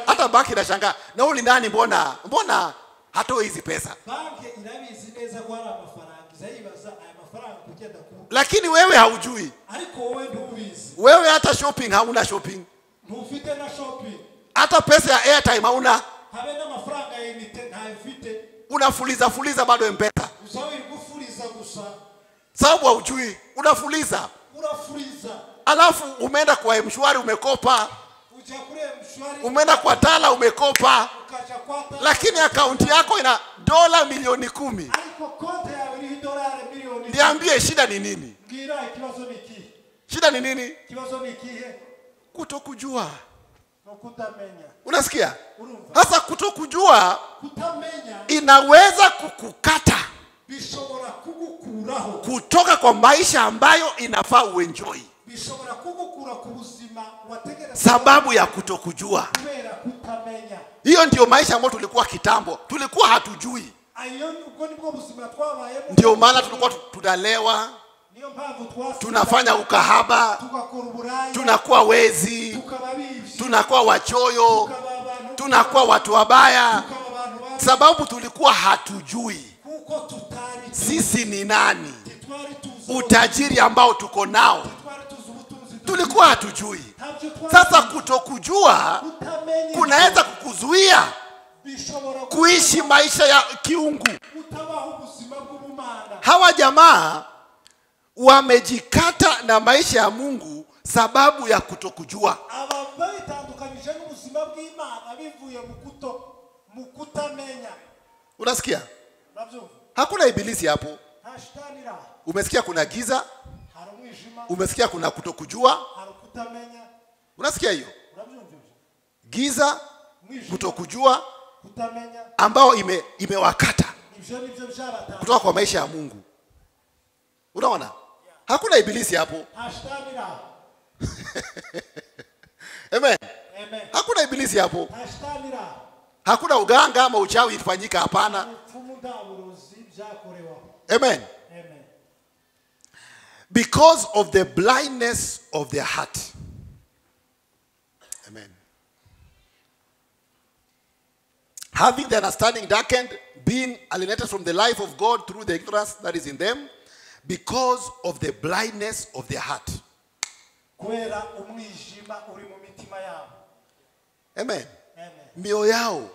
Hata banki inashangaa. Na uli nani mbona hatoi hizi pesa? Banki inabizi neza ko hari amafaranga izayibaza aya mafaranga kugenda ku. Lakini wewe haujui. Ariko wowe ntubizi. Wewe hata shopping hauna shopping. Ntufite na shopping. Hata pesa ya airtime hauna. Habe na mafaranga y'inite ntafite. Unafuliza bado M-Pesa. Uzawiri gufuriza gusa. Sababu haujui. Unafuliza. Alafu umeenda kwa M-Shwari umekopa. Umeenda kwa Tala umekopa. Lakini akaunti yako ina dola milioni 10. Niambie shida ni nini? Shida ni nini? Kutokujua. Unasikia? Hasa kutokujua inaweza kukukata kutoka kwa maisha ambayo inafaa uenjoy. Sababu ya kutokujua. Hiyo ndio maisha ambayo tulikuwa kitambo. Tulikuwa hatujui. Ndio maana tulikuwa tunalewa, tunafanya ukahaba, tunakuwa wezi, tunakuwa wachoyo, tunakuwa watu wabaya. Sababu tulikuwa hatujui sisi ni nani, utajiri ambao tuko nao tulikuwa hatujui. Sasa kutokujua kunaweza kukuzuia kuishi maisha ya kiungu. Hawa jamaa wamejikata na maisha ya Mungu sababu ya kutokujua. Unasikia? Hakuna ibilisi hapo. Umesikia kuna giza? Umesikia kuna kutokujua? Unasikia hiyo? Giza, kutokujua ambao imewakata kutoka kwa maisha ya Mungu. Unaona? Hakuna ibilisi hapo. Amen. Hakuna ibilisi hapo. Hakuna uganga ama uchawi ifanyika, hapana. Amen. Because of the blindness of their heart. Amen. Having the understanding darkened, being alienated from the life of God through the ignorance that is in them, because of the blindness of their heart. Amen. Mioyo yao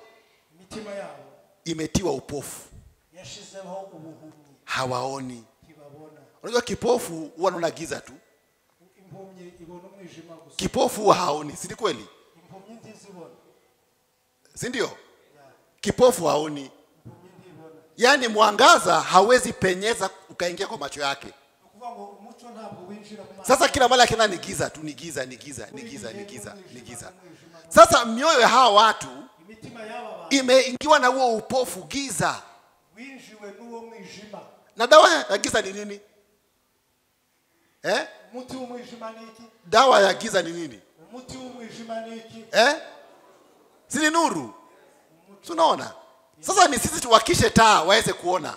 imetiwa upofu. Hawaoni. Unajua kipofu huwa anaona giza tu. Kipofu huwa haoni, si kweli? Si ndio? Kipofu haoni. Yaani mwangaza hawezi penyeza ukaingia kwa macho yake. Sasa kila mara kina ni giza tu, ni giza. Sasa mioyo ya hawa watu imeingiwa na huo upofu, giza. Na dawa ya giza ni nini? Dawa ya giza ni nini? Si ni nuru? Tunaona. Sasa ni sisi tuwakishe taa waweze kuona.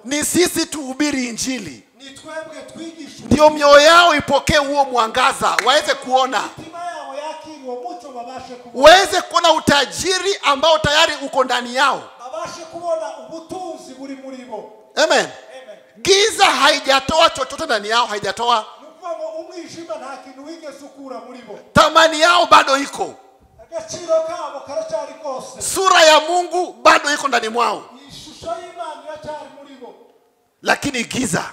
Ni sisi tuhubiri injili. Ndio mioyo yao ipokee huo mwangaza waweze kuona. Waweze kuona utajiri ambao tayari uko ndani yao. Amen. Giza haijatoa chochote ndani yao, haijatoa. Tamani yao bado iko. sura ya Mungu bado iko ndani mwao, lakini giza,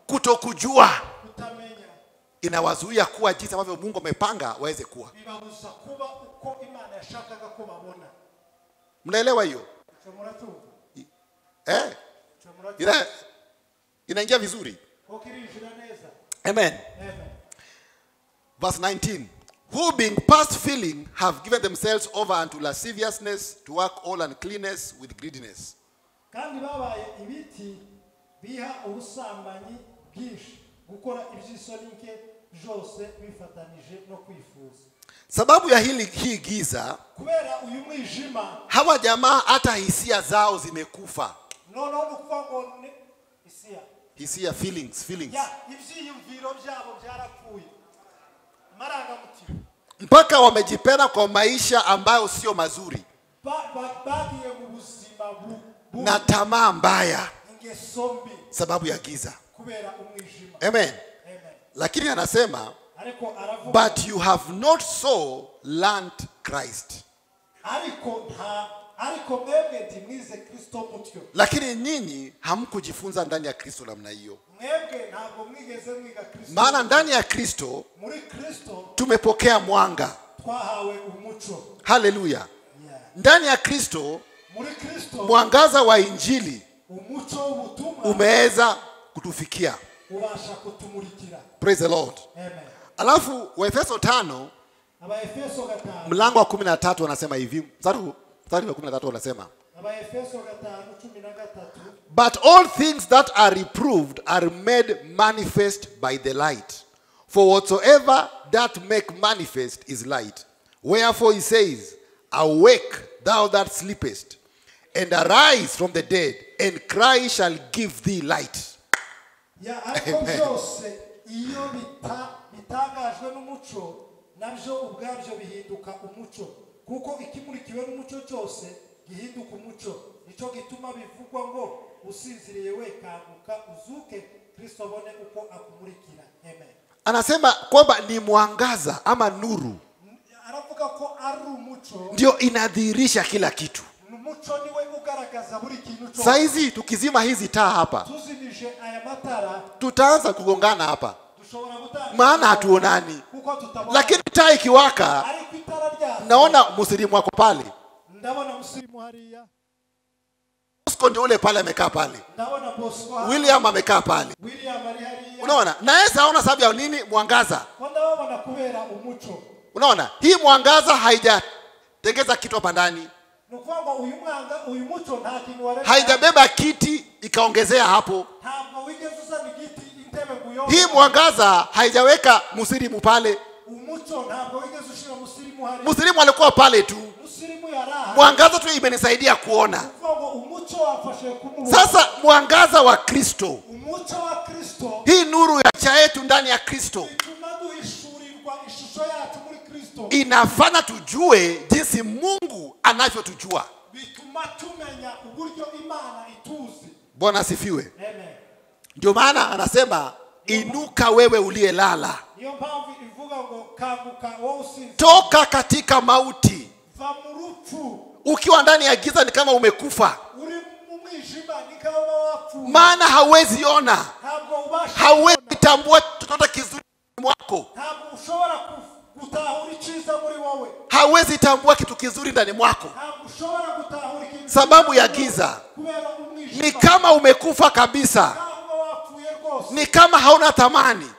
kutokujua, inawazuia kuwa jinsi ambavyo Mungu amepanga waweze kuwa. Mnaelewa hiyo? Inaingia vizuri. Amen. Verse 19. Who being past feeling have given themselves over unto lasciviousness to work all uncleanness with greediness. Kandi babaye ibiti biha ubusambanyi bwinshi gukora ibyisoni nke jose bifatanije no kwifuza. Sababu ya hii giza, kubera uyu mwijima, hawa jamaa hata hisia zao zimekufa. No kufango hisia feelings. Ya ibyiyumviro byabo byarapfuye. Marangamutima. Mpaka wamejipenda kwa maisha ambayo sio mazuri. Bagiye mu buzima na tamaa mbaya sababu ya giza. Amen. Lakini anasema, but you have not so learned Christ. Lakini nyinyi hamkujifunza ndani ya Kristo namna hiyo. Maana ndani ya Kristo tumepokea mwanga. Haleluya. Ndani ya Kristo mwangaza wa Injili umeweza kutufikia. Praise the Lord. Amen. Alafu Waefeso 5 mlango wa 13 anasema hivi. Mstari wa 13 anasema, but all things that are reproved are made manifest by the light. For whatsoever that make manifest is light. Wherefore he says, awake thou that sleepest, and arise from the dead, and Christ shall give thee light. Amen. Kuko ikimurikiwe n'umucyo cyose gihinduka umucyo, nico gituma bivugwa ngo usinziriye we kanguka uzuke, Kristo abone uko akumurikira. Amen. Anasema kwamba ni mwangaza ama nuru aravuga ko ari umucyo ndio inadhihirisha kila kitu. Umucyo niwe ugaragaza buri kintu cyose. Saizi tukizima hizi taa hapa, tuzinije aya matara, tutaanza kugongana hapa, maana hatuonani. Lakini taa ikiwaka, naona muslimu wako pale, ndaona muslimu hariya, Bosco ndio ule pale amekaa pale, ndaona Bosco, William amekaa pale, William ali hariya. Unaona? Na yeye aona sababu ya nini? Mwangaza. Ndaona kubera umucyo. Unaona? Hii mwangaza haijatengeza kitu hapa ndani. Nukwamba uyu mucyo nta kintu wareka. Haijabeba kiti ikaongezea hapo. Ntabwo wigezuza nigiti intebe nguyo. Hii mwangaza haijaweka muslimu pale. Umucyo ntabwo wigezushira muslimu hari. Muslimu alikuwa pale tu. Muslimu yaraha. Mwangaza tu imenisaidia kuona. Nukwamba umucyo afashe kumubona. Sasa mwangaza wa Kristo. Umucyo wa Kristo. Hii nuru ya cha yetu ndani ya Kristo inafanya tujue jinsi Mungu anavyotujua. Bwana asifiwe. Ndio maana anasema inuka wewe uliyelala, toka katika mauti. Ukiwa ndani ya giza ni kama umekufa, maana hauwezi ona, hauwezi tambua chochote kizuri mwako, hauwezi tambua kitu kizuri ndani mwako sababu ya giza. Ni kama umekufa kabisa, ni kama hauna thamani,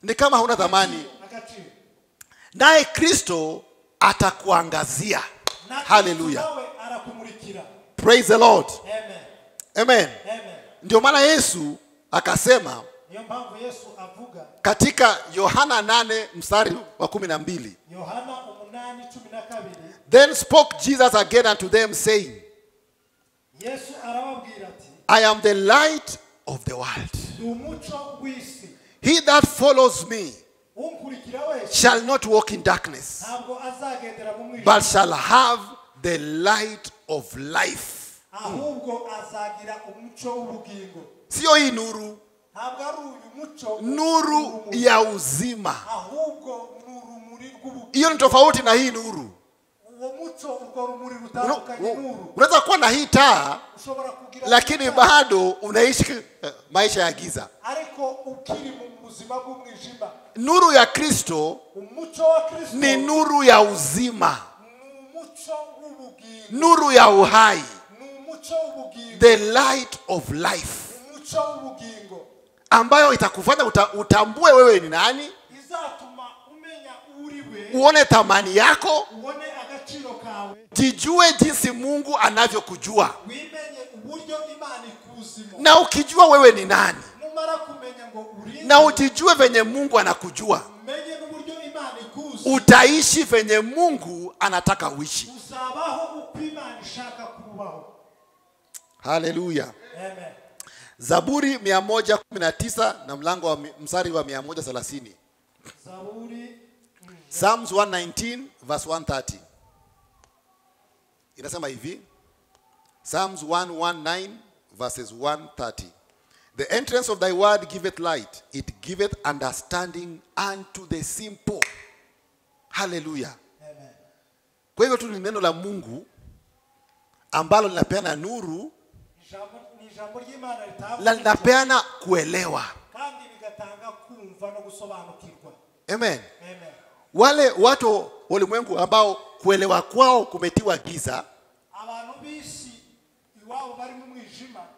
ni kama hauna thamani. Naye Kristo atakuangazia. Hallelujah. Praise the Lord. Amen. Ndio maana Yesu akasema katika Yohana 8 mstari wa 12, then spoke Jesus again unto them saying, I am the light of the world. He that follows me shall not walk in darkness, but shall have the light of life. Sio hii nuru, nuru ya uzima. Hiyo ni tofauti na hii nuru. Unaweza kuwa na hii taa lakini bado unaishi maisha ya giza. Nuru ya Kristo ni nuru ya uzima, nuru ya uhai, the light of life, ambayo itakufanya utambue wewe ni nani, uone thamani yako, jijue jinsi Mungu anavyokujua. Na ukijua wewe ni nani, na ujijue venye Mungu anakujua, utaishi venye Mungu anataka uishi. Hallelujah. Amen. Zaburi 119 na mlango wa mstari wa 130. Zaburi Psalms 119 verse 130. Inasema hivi. Psalms 119 verses 130. The entrance of thy word giveth light, it giveth understanding unto the simple. Hallelujah. Amen. Kwa hivyo tu ni neno la Mungu ambalo linapeana nuru, linapeana kuelewa. Amen. Amen. Wale watu ulimwengu ambao kuelewa kwao kumetiwa giza,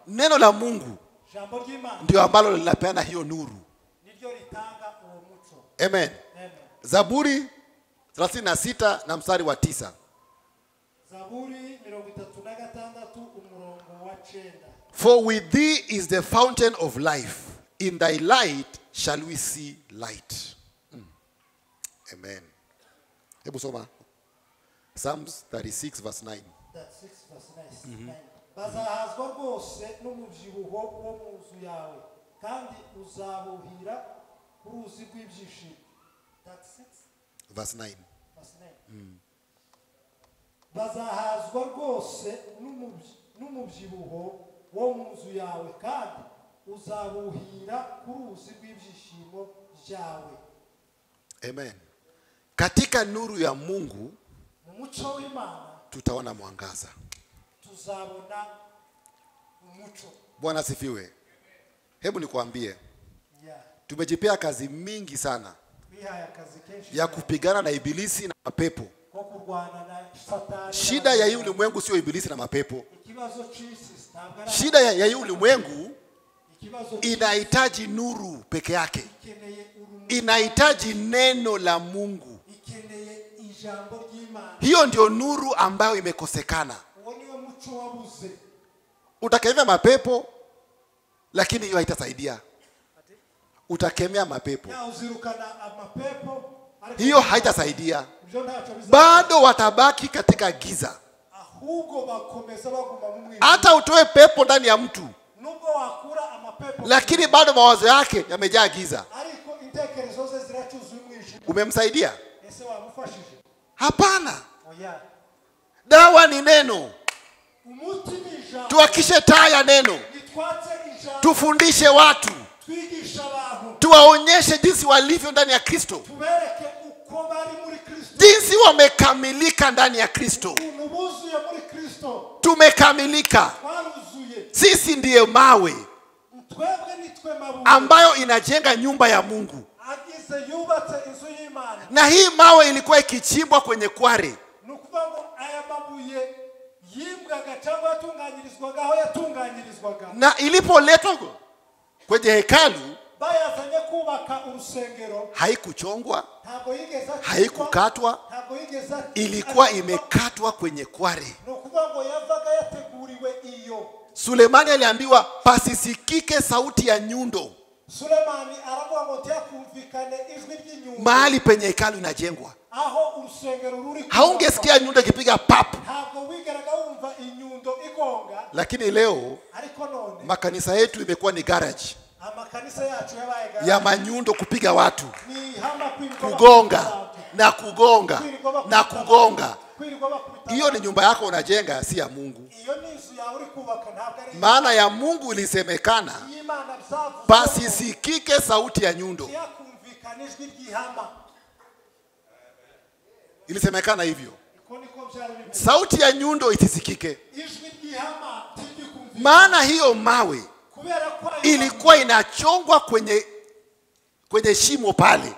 neno la Mungu ndio ambalo linapeana hiyo nuru. Amen. Zaburi 36 na mstari wa 9. Zaburi 36 umurongo wa 9. For with thee is the fountain of life, in thy light shall we see light. Amen. Hebu soma Psalms 36 verse 9. 36 verse 9. Bazahazwa rwose n'umubyibuho wo mu nzu yawe, kandi uzabuhira uruzi rw'ibyishimo. 36 verse 9. Verse 9. Bazahazwa rwose n'umubyibuho wo mu nzu yawe, kandi uzabuhira uruzi rw'ibyishimo byawe. Amen. Katika nuru ya Mungu umucyo w'Imana tutaona mwangaza. Tuzabona umucyo. Bwana sifiwe. Hebu nikwambie, tumejipea kazi mingi sana ya kupigana na ibilisi na mapepo. Shida ya hii ulimwengu sio ibilisi na mapepo. Shida ya hii ulimwengu inahitaji nuru peke yake. Inahitaji neno la Mungu. Hiyo ndio nuru ambayo imekosekana. Utakemea mapepo, lakini hiyo haitasaidia. Utakemea mapepo, hiyo haitasaidia. Bado watabaki katika giza. Hata utoe pepo ndani ya mtu, lakini bado mawazo yake yamejaa giza. Umemsaidia? Hapana. Dawa ni neno. Tuwakishe taa ya neno. Tufundishe watu. Tuwaonyeshe jinsi walivyo ndani ya Kristo. Jinsi wamekamilika ndani ya Kristo. Tumekamilika. Sisi ndiye mawe ambayo inajenga nyumba ya Mungu. Na hii mawe ilikuwa ikichimbwa kwenye kware. Na ilipoletwa kwenye hekalu, haikuchongwa, haikukatwa, ilikuwa imekatwa kwenye kware. Sulemani aliambiwa pasisikike sauti ya nyundo mahali penye hekalu inajengwa. Haungesikia nyundo ikipiga pap. Lakini leo makanisa yetu imekuwa ni garage ya manyundo kupiga watu, kugonga na kugonga na kugonga. Hiyo ni nyumba yako unajenga, si ya Mungu. Maana ya Mungu ilisemekana pasisikike sauti ya nyundo. Ilisemekana hivyo. Sauti ya nyundo itisikike. Maana hiyo mawe ilikuwa inachongwa kwenye shimo pale.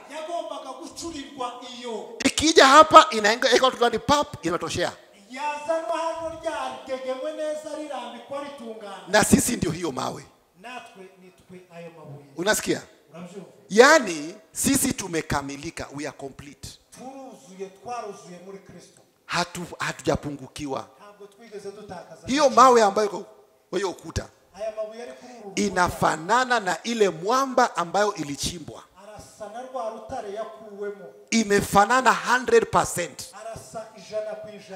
Ikija hapa inaingia iko tu pap inatoshea. Na sisi ndio hiyo mawe. Unasikia? Yani sisi tumekamilika, we are complete. Hatujapungukiwa. Hiyo mawe ambayo iko kwenye ukuta inafanana na ile mwamba ambayo ilichimbwa. Imefanana 100%.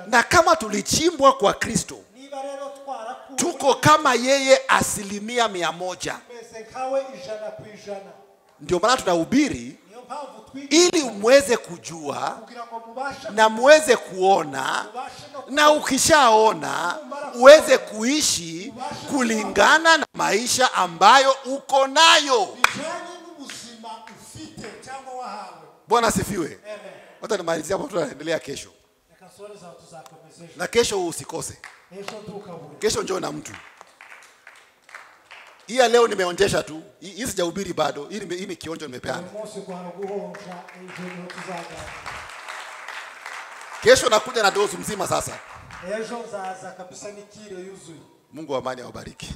Na kama tulichimbwa kwa Kristo, tuko kama yeye 100%. Ndio maana tunahubiri ili muweze kujua na muweze kuona, na ukishaona uweze kuishi kulingana na maisha ambayo uko nayo. Bwana sifiwe. Wacha nimalizie hapo, tunaendelea kesho. Na kesho usikose. Kesho njoo na mtu. Hii leo nimeonjesha tu. Hii sijahubiri bado. Hii ni kionjo nimepeana. Kesho nakuja na dozi mzima sasa. Mungu wa amani awabariki.